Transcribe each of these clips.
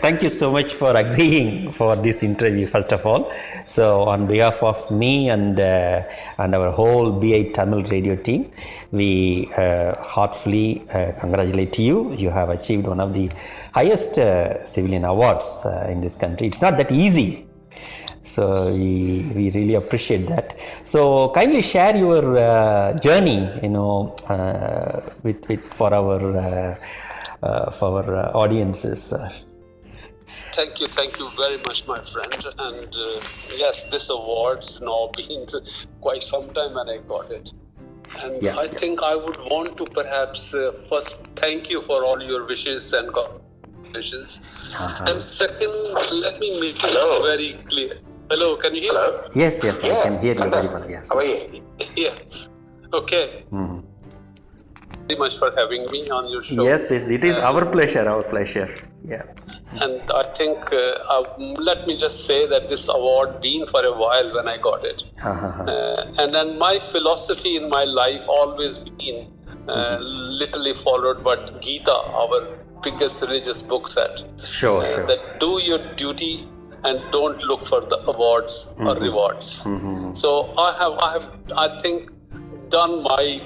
thank you so much for agreeing for this interview, first of all. So, on behalf of me and our whole BI Tamil radio team, we heartfully congratulate you. You have achieved one of the highest civilian awards in this country. It's not that easy. So we really appreciate that. So kindly share your journey, with for our audiences. Thank you very much, my friend. And yes, this award's now been quite some time when I got it. And I think I would want to perhaps first thank you for all your wishes and wishes. And second, let me make it very clear. Hello, can you hear? Hello? Yes, I can hear you very well. Yes. How are you? Yeah. Okay. Very much for having me on your show. Yes, it is our pleasure. Yeah. And I think, let me just say that this award been for a while when I got it. And then my philosophy in my life always been literally followed what Gita, our biggest religious book, said. Sure. That do your duty and don't look for the awards or rewards. So I think, done my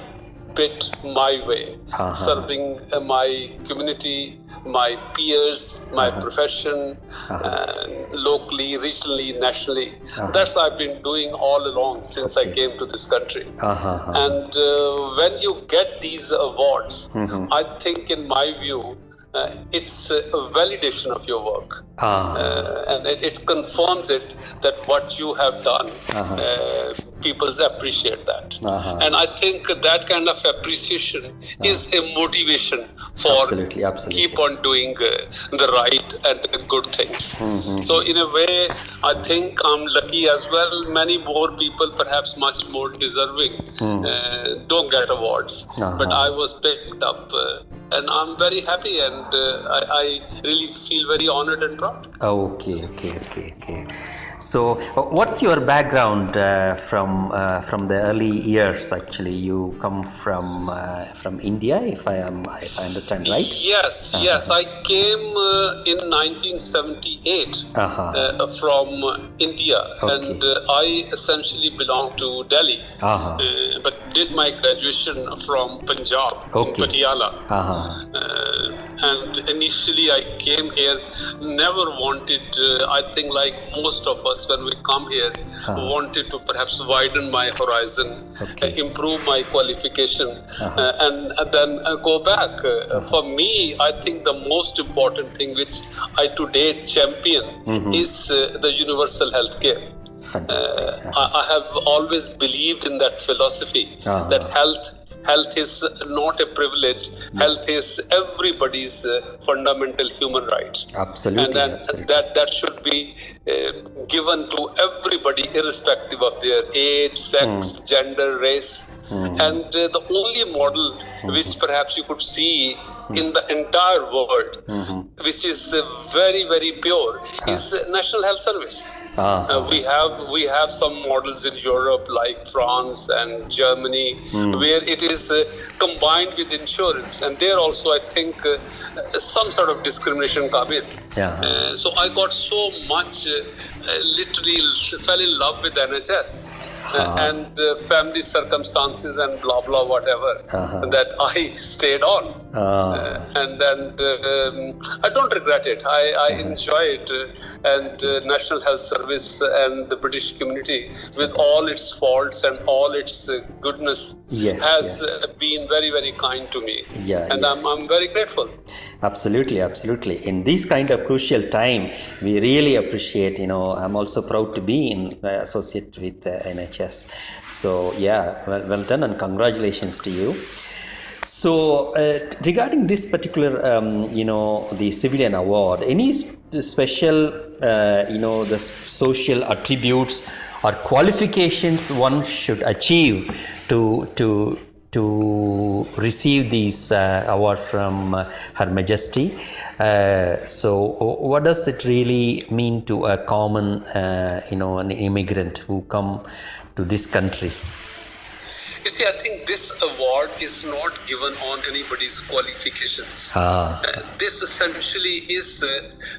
bit my way, serving my community, my peers, my profession, locally, regionally, nationally. That's what I've been doing all along since I came to this country. And when you get these awards, I think, in my view, it's a validation of your work, and it confirms it that what you have done, people appreciate that, and I think that kind of appreciation is a motivation for absolutely. keep on doing the right and the good things. So in a way, I think I'm lucky as well. Many more people, perhaps much more deserving, don't get awards, but I was picked up. And I'm very happy, and I really feel very honored and proud. Okay. So, what's your background from the early years? Actually, you come from India, if I understand right. Yes. I came in 1978 from India, and I essentially belong to Delhi, but did my graduation from Punjab, in Patiala. And initially, I came here, never wanted. I think, like most of us, when we come here, wanted to perhaps widen my horizon, improve my qualification, and then go back. For me, I think the most important thing which I today champion is the universal health care. I have always believed in that philosophy, that health is not a privilege. Health is everybody's fundamental human right. Absolutely. And that should be given to everybody, irrespective of their age, sex, gender, race. And the only model which perhaps you could see in the entire world, which is very, very pure, is National Health Service. We have some models in Europe, like France and Germany, where it is combined with insurance, and there also I think some sort of discrimination come in. So I got so much, literally fell in love with NHS. And family circumstances and blah blah whatever, that I stayed on, and then I don't regret it. I enjoy it, and National Health Service and the British community, with all its faults and all its goodness, has been very, very kind to me, and I'm very grateful. Absolutely. In this kind of crucial time, we really appreciate. I'm also proud to be associate with NHS. So well done, and congratulations to you. So regarding this particular, the civilian award, any special, the social attributes or qualifications one should achieve to receive this award from Her Majesty? So what does it really mean to a common, an immigrant who come to this country? You see, I think this award is not given on anybody's qualifications. This essentially is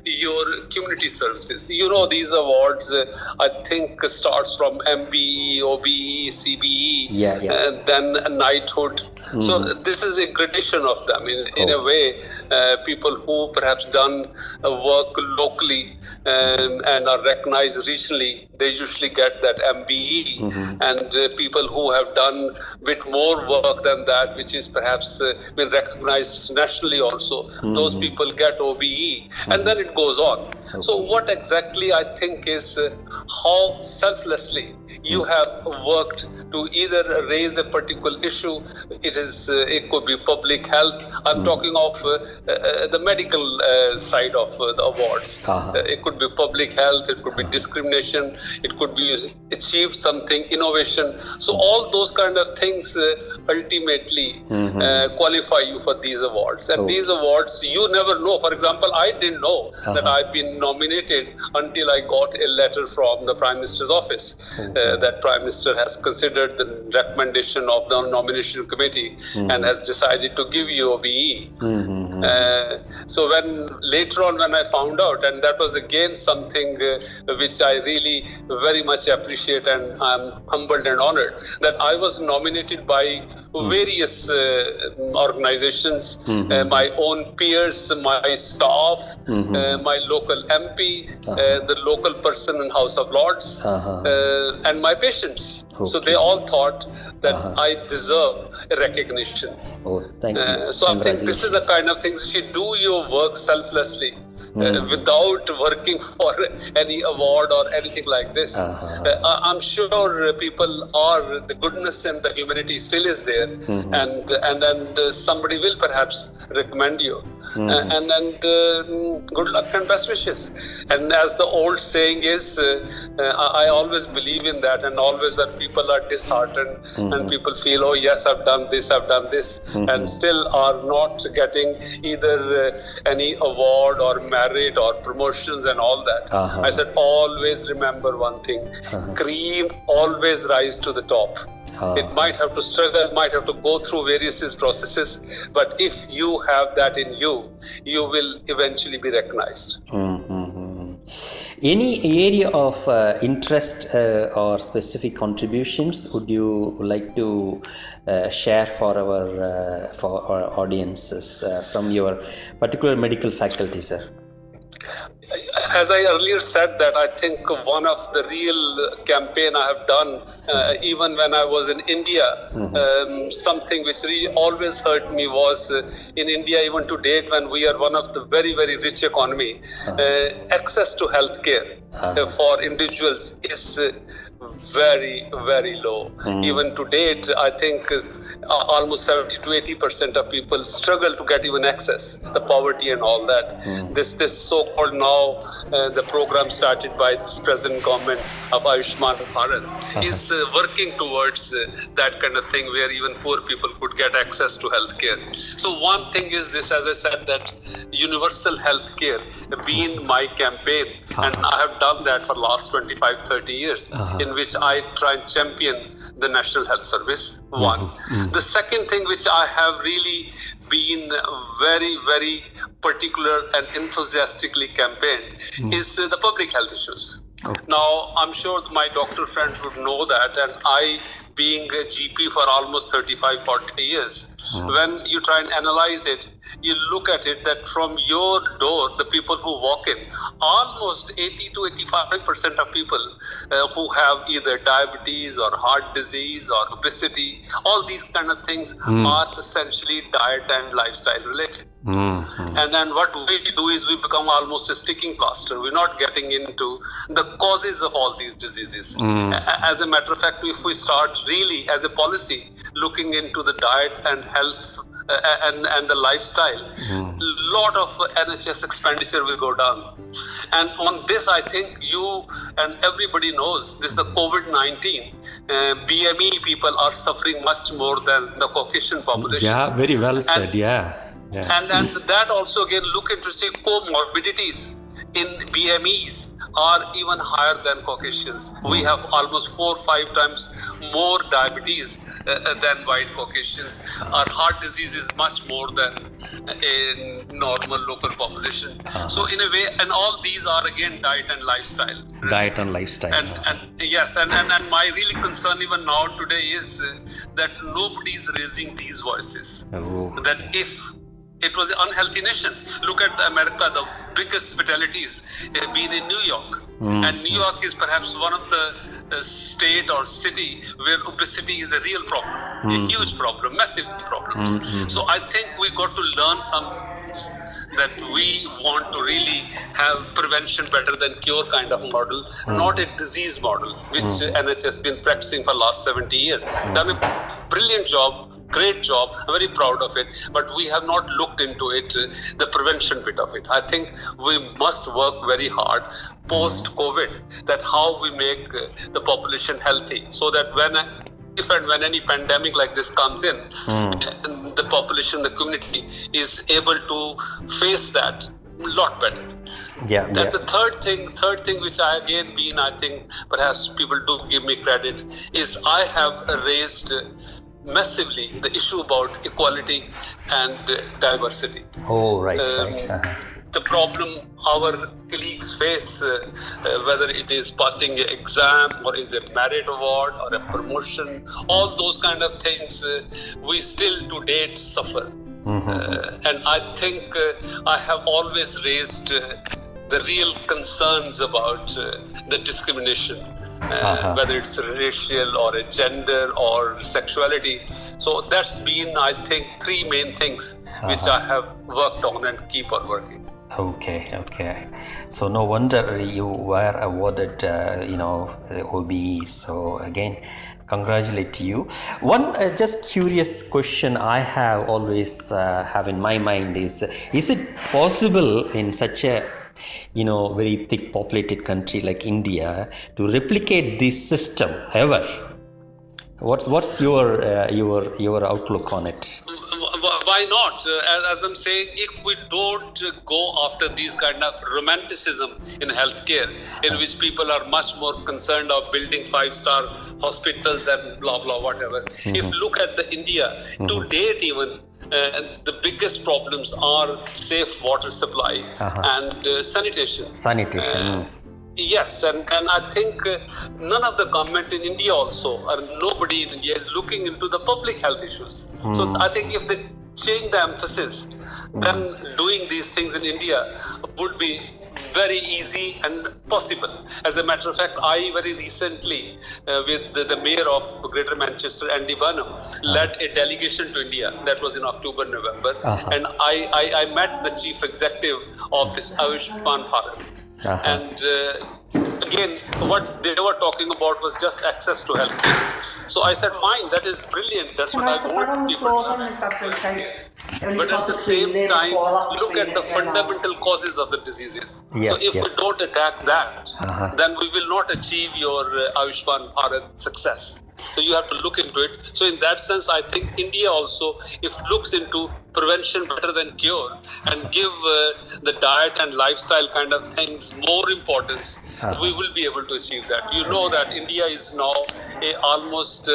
your community services. You know, these awards, I think, starts from MBE, OBE, CBE, and then knighthood. So this is a gradation of them. In a way, people who perhaps done work locally and are recognized regionally, they usually get that MBE, and people who have done a bit more work than that, which is perhaps been recognized nationally also, those people get OBE, and then it goes on. So what exactly I think is how selflessly you have worked to either raise a particular issue. It could be public health. I'm talking of the medical side of the awards. It could be public health, it could be discrimination, it could be achieved something, innovation. So all those kind of things ultimately qualify you for these awards. And these awards, you never know. For example, I didn't know that I've been nominated until I got a letter from the Prime Minister's office that Prime Minister has considered the recommendation of the nomination committee and has decided to give you OBE. So when later on when I found out, and that was again something which I really very much appreciate, and I'm humbled and honored that I was nominated by various organizations, my own peers, my staff, my local MP, the local person in House of Lords, and my patients. So they all thought that I deserve a recognition. Thank you. So I think this is the kind of things, if you do your work selflessly, without working for any award or anything like this, I'm sure people are, the goodness and the humanity still is there, and somebody will perhaps recommend you. And good luck and best wishes. And as the old saying is, I always believe in that, and always when people are disheartened and people feel, oh yes, I've done this, and still are not getting either any award or merit or promotions and all that. I said, always remember one thing, cream always rise to the top. It might have to struggle, might have to go through various processes, but if you have that in you, you will eventually be recognized. Any area of interest or specific contributions would you like to share for our audiences from your particular medical faculty, sir? As I earlier said, that I think one of the real campaign I have done, even when I was in India, something which really always hurt me was in India, even to date, when we are one of the very, very rich economy, access to healthcare for individuals is very, very low. Even to date, I think almost 70 to 80% of people struggle to get even access, the poverty and all that. This so-called now, the program started by this present government of Ayushman Bharat is working towards that kind of thing where even poor people could get access to healthcare. So one thing is this, as I said, that universal healthcare being my campaign, and I have done that for last 25, 30 years, in which I try and champion the National Health Service, one. The second thing which I have really been very, very particular and enthusiastically campaigned is the public health issues. Now, I'm sure my doctor friends would know that, and I, being a GP for almost 35, 40 years, when you try and analyze it, you look at it that from your door, the people who walk in, almost 80 to 85% of people who have either diabetes or heart disease or obesity, all these kind of things are essentially diet and lifestyle related. And then what we do is we become almost a sticking plaster. We're not getting into the causes of all these diseases. As a matter of fact, if we start really as a policy looking into the diet and health and the lifestyle, lot of NHS expenditure will go down. And on this, I think you and everybody knows this is the COVID-19. BME people are suffering much more than the Caucasian population. Yeah, very well said. And that also again look into say comorbidities in BMEs are even higher than Caucasians. We have almost 4-5 times more diabetes than white Caucasians. Our heart disease is much more than a normal local population. So in a way, and all these are again diet and lifestyle. Diet and lifestyle. And yes, and my really concern even now today is that nobody is raising these voices. That if it was an unhealthy nation. Look at America, the biggest fatalities have been in New York. And New York is perhaps one of the state or city where obesity is a real problem, a huge problem, massive problems. So I think we got to learn some that we want to really have prevention better than cure kind of model, not a disease model, which NHS has been practicing for last 70 years. Done a brilliant job, great job, I'm very proud of it, but we have not looked into it, the prevention bit of it. I think we must work very hard post-COVID, that how we make the population healthy, so that if and when any pandemic like this comes in, the population, the community is able to face that a lot better. And the third thing which I think perhaps people do give me credit, is I have raised massively the issue about equality and diversity. The problem our colleagues face, whether it is passing an exam or is a merit award or a promotion, all those kind of things, we still to date suffer. And I think I have always raised the real concerns about the discrimination, whether it's racial or a gender or sexuality. So that's been, I think, three main things which I have worked on and keep on working. Okay. So no wonder you were awarded, the OBE. So again, congratulate you. One just curious question I have always have in my mind is it possible in such a very thick populated country like India to replicate this system ever? What's your outlook on it? Why not? As I'm saying, if we don't go after these kind of romanticism in healthcare, in which people are much more concerned of building 5-star hospitals and blah blah whatever. If you look at the India to date, even the biggest problems are safe water supply and sanitation. Yes, and I think none of the government in India also, or nobody in India is looking into the public health issues. So I think if they change the emphasis, then doing these things in India would be very easy and possible. As a matter of fact, I very recently, with the mayor of Greater Manchester, Andy Burnham, led a delegation to India. That was in October, November. And I met the chief executive of this Ayushman Bharat. And again, what they were talking about was just access to healthcare. So I said, fine, that is brilliant. That's what I want people to have. But at the same time, look at the fundamental causes of the diseases. So if we don't attack that, then we will not achieve your Ayushman Bharat success. So you have to look into it. So in that sense, I think India also, if looks into prevention better than cure and give the diet and lifestyle kind of things more importance, we will be able to achieve that. You know that India is now almost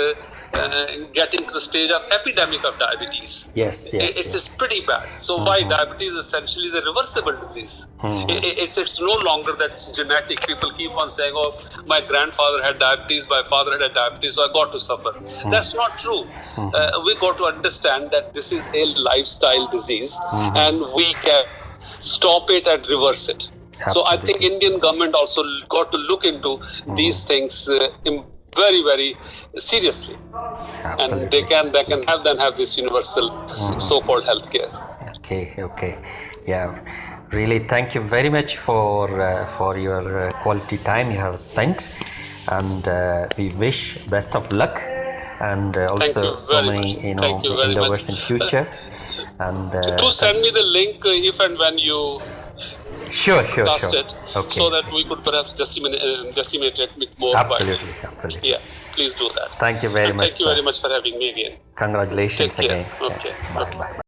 getting to the stage of epidemic of diabetes. It's pretty bad. So why diabetes essentially is a reversible disease. It's no longer that's genetic. People keep on saying, oh, my grandfather had diabetes, my father had diabetes, so I got to suffer. That's not true. We got to understand that this is a lifestyle disease and we can stop it and reverse it. So I think Indian government also got to look into these things very, very seriously. And they can have this universal so-called healthcare. Okay. Yeah. Really, thank you very much for your quality time you have spent, and we wish best of luck and also so many endeavors in future. And do send me the link if and when you sure. it, so that we could perhaps disseminate it with more. Absolutely. Yeah, please do that. Thank you very much. Thank you very much for having me again. Congratulations again. Okay. Bye.